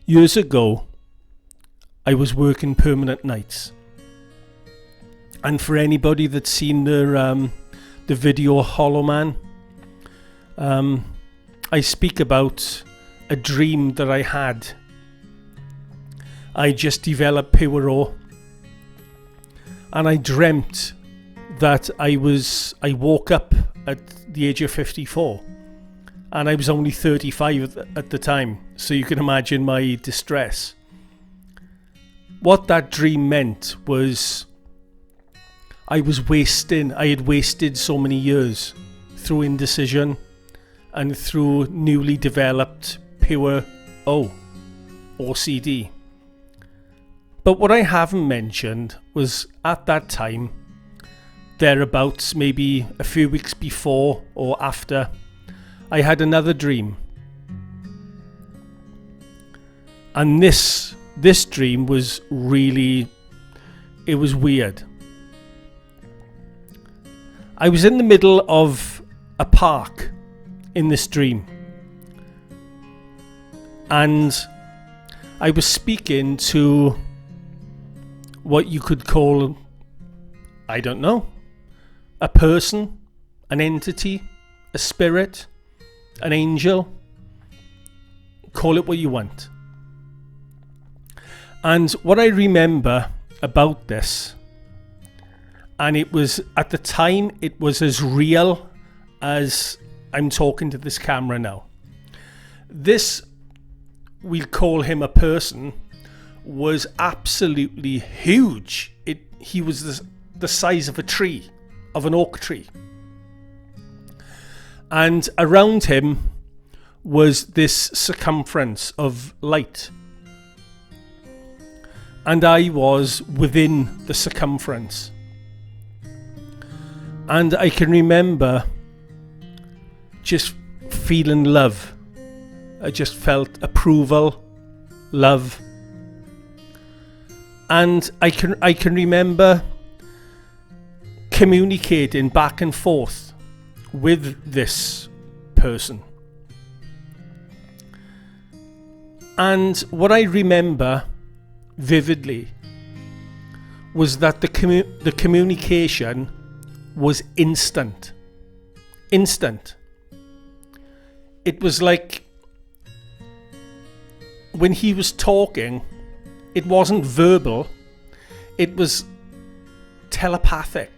Years ago, I was working permanent nights. And for anybody that's seen the video Hollow Man, I speak about a dream that I had. I just developed Puro, and I dreamt that I woke up at the age of 54, and I was only 35 at the time, so you can imagine my distress. What that dream meant was I had wasted so many years through indecision and through newly developed pure OCD. But what I haven't mentioned was at that time, thereabouts, maybe a few weeks before or after, I had another dream. And this dream was it was weird. I was in the middle of a park in this dream. And I was speaking to what you could call, I don't know, a person, an entity, a spirit, an angel. Call it what you want. And what I remember about this, and it was at the time, it was as real as I'm talking to this camera now. This, we'll call him a person, was absolutely huge. He was the size of a tree, of an oak tree. And around him was this circumference of light. And I was within the circumference. And I can remember just feeling love. I just felt approval, love. And I can remember communicating back and forth with this person. And what I remember vividly was that the communication was instant. It was like when he was talking, it wasn't verbal, it was telepathic.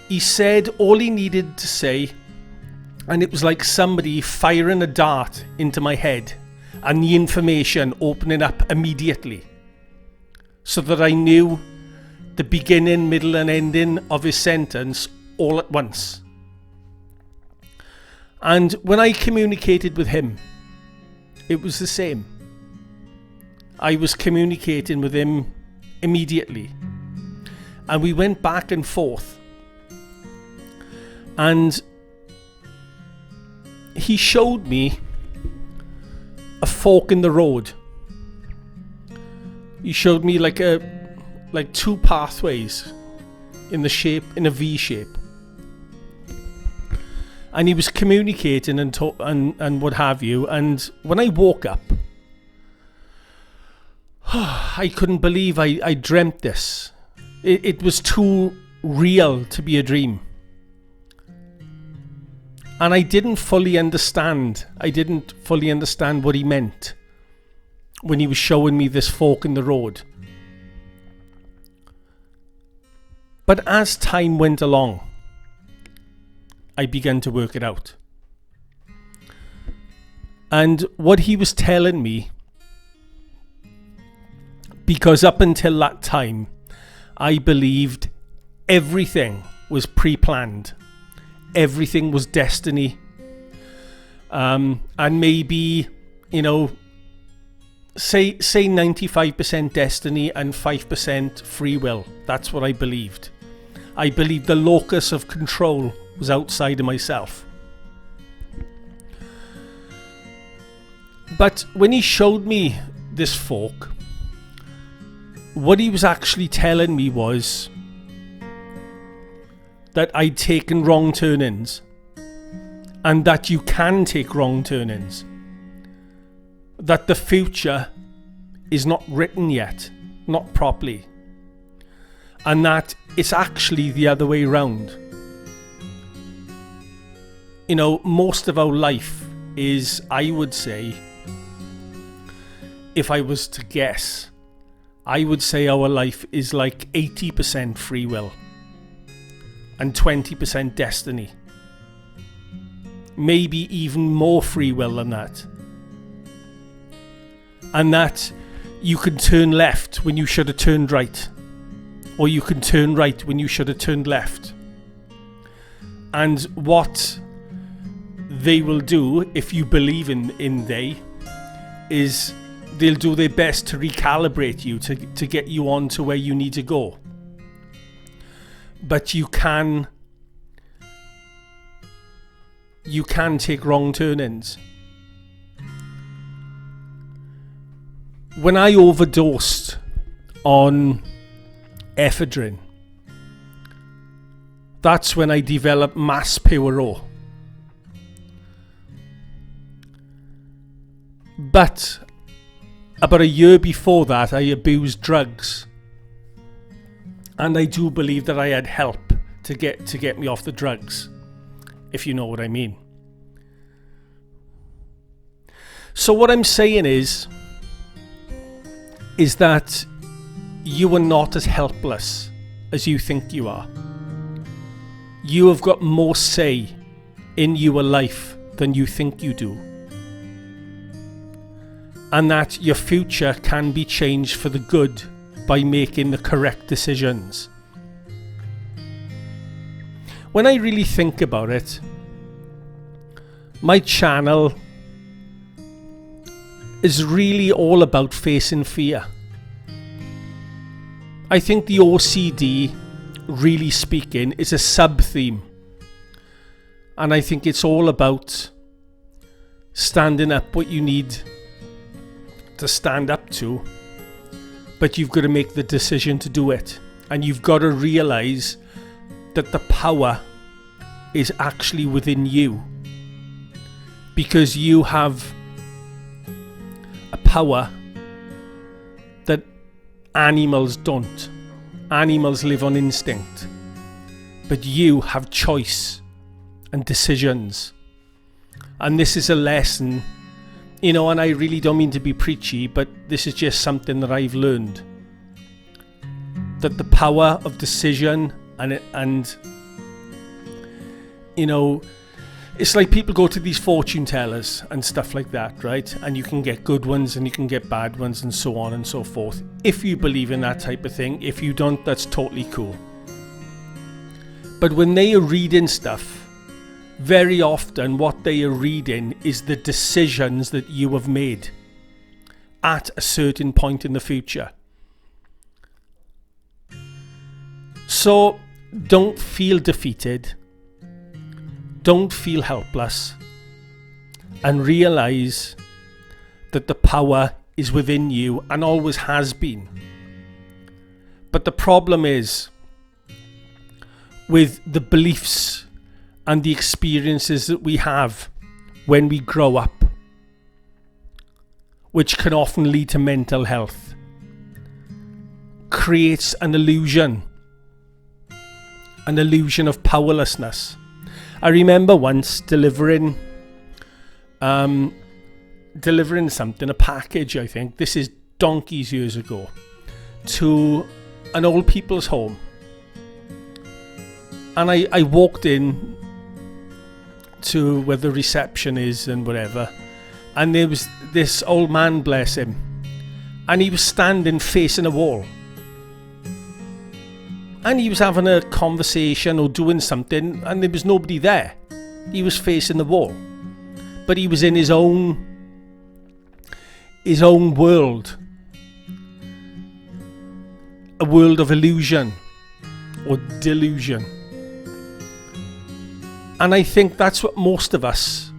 He said all he needed to say, and it was like somebody firing a dart into my head and the information opening up immediately, so that I knew the beginning, middle and ending of his sentence all at once. And when I communicated with him, it was the same. I was communicating with him immediately. And we went back and forth. And he showed me a fork in the road. He showed me like two pathways in a V shape. And he was communicating and what have you. And when I woke up, I couldn't believe I dreamt this. It was too real to be a dream. And I didn't fully understand. What he meant when he was showing me this fork in the road. But as time went along, I began to work it out. And what he was telling me, because up until that time, I believed everything was pre-planned. Everything was destiny. And maybe, say 95% destiny and 5% free will. That's what I believed. I believed the locus of control was outside of myself. But when he showed me this fork, what he was actually telling me was that I'd taken wrong turn-ins, and that you can take wrong turn-ins. that the future is not written yet, not properly, and that it's actually the other way around. You know, most of our life is, I would say, if I was to guess, I would say our life is like 80% free will and 20% destiny. Maybe even more free will than that. And that you can turn left when you should have turned right. Or you can turn right when you should have turned left. And what they will do, if you believe in they, is they'll do their best to recalibrate you, to get you on to where you need to go. But you can take wrong turnings. When I overdosed on ephedrine, that's when I developed mass Poirot. But about a year before that, I abused drugs, and I do believe that I had help to get me off the drugs, if you know what I mean. So what I'm saying is that you are not as helpless as you think you are. You have got more say in your life than you think you do. And that your future can be changed for the good by making the correct decisions. When I really think about it, my channel is really all about facing fear. I think the OCD, really speaking, is a sub-theme. And I think it's all about standing up what you need to stand up to, but you've got to make the decision to do it. And you've got to realize that the power is actually within you, because you have a power that animals don't. Animals live on instinct, but you have choice and decisions. And this is a lesson, you know, and I really don't mean to be preachy, but this is just something that I've learned, that the power of decision and you know, it's like people go to these fortune tellers and stuff like that, right? And you can get good ones and you can get bad ones and so on and so forth. If you believe in that type of thing, if you don't, that's totally cool. But when they are reading stuff, very often what they are reading is the decisions that you have made at a certain point in the future. So don't feel defeated. Don't feel helpless, and realize that the power is within you and always has been. But the problem is with the beliefs and the experiences that we have when we grow up, which can often lead to mental health, creates an illusion of powerlessness. I remember once delivering something, a package, I think, this is donkeys years ago, to an old people's home. And I walked in to where the reception is and whatever, and there was this old man, bless him, and he was standing facing a wall. And he was having a conversation or doing something, and there was nobody there. He was facing the wall. But he was in his own world. A world of illusion or delusion. And I think that's what most of us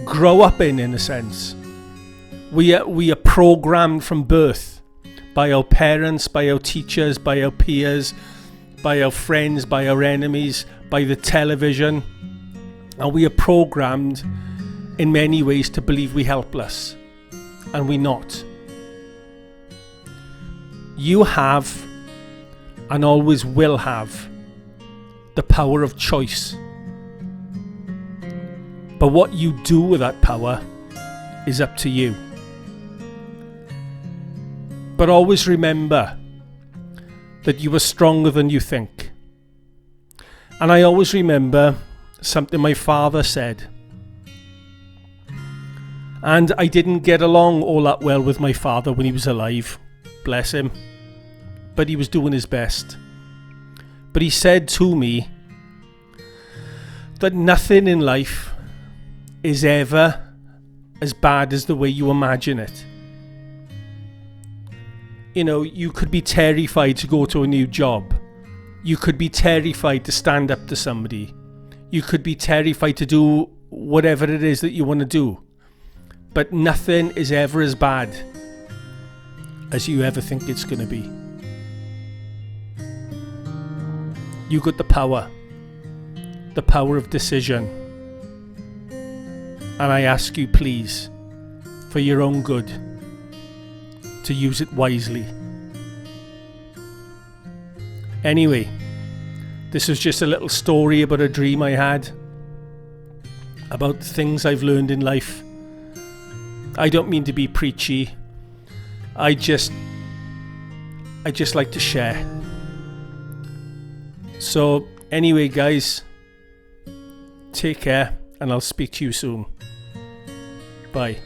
grow up in a sense. We are programmed from birth. By our parents, by our teachers, by our peers, by our friends, by our enemies, by the television. And we are programmed in many ways to believe we're helpless, and we're not. You have, and always will have, the power of choice. But what you do with that power is up to you. But always remember that you are stronger than you think. And I always remember something my father said. And I didn't get along all that well with my father when he was alive. Bless him. But he was doing his best. But he said to me that nothing in life is ever as bad as the way you imagine it. You know, you could be terrified to go to a new job. You could be terrified to stand up to somebody. You could be terrified to do whatever it is that you want to do. But nothing is ever as bad as you ever think it's going to be. You got the power of decision. And I ask you, please, for your own good, to use it wisely. Anyway, this was just a little story about a dream I had, about things I've learned in life. I don't mean to be preachy. I just like to share. So anyway, guys, take care, and I'll speak to you soon. Bye.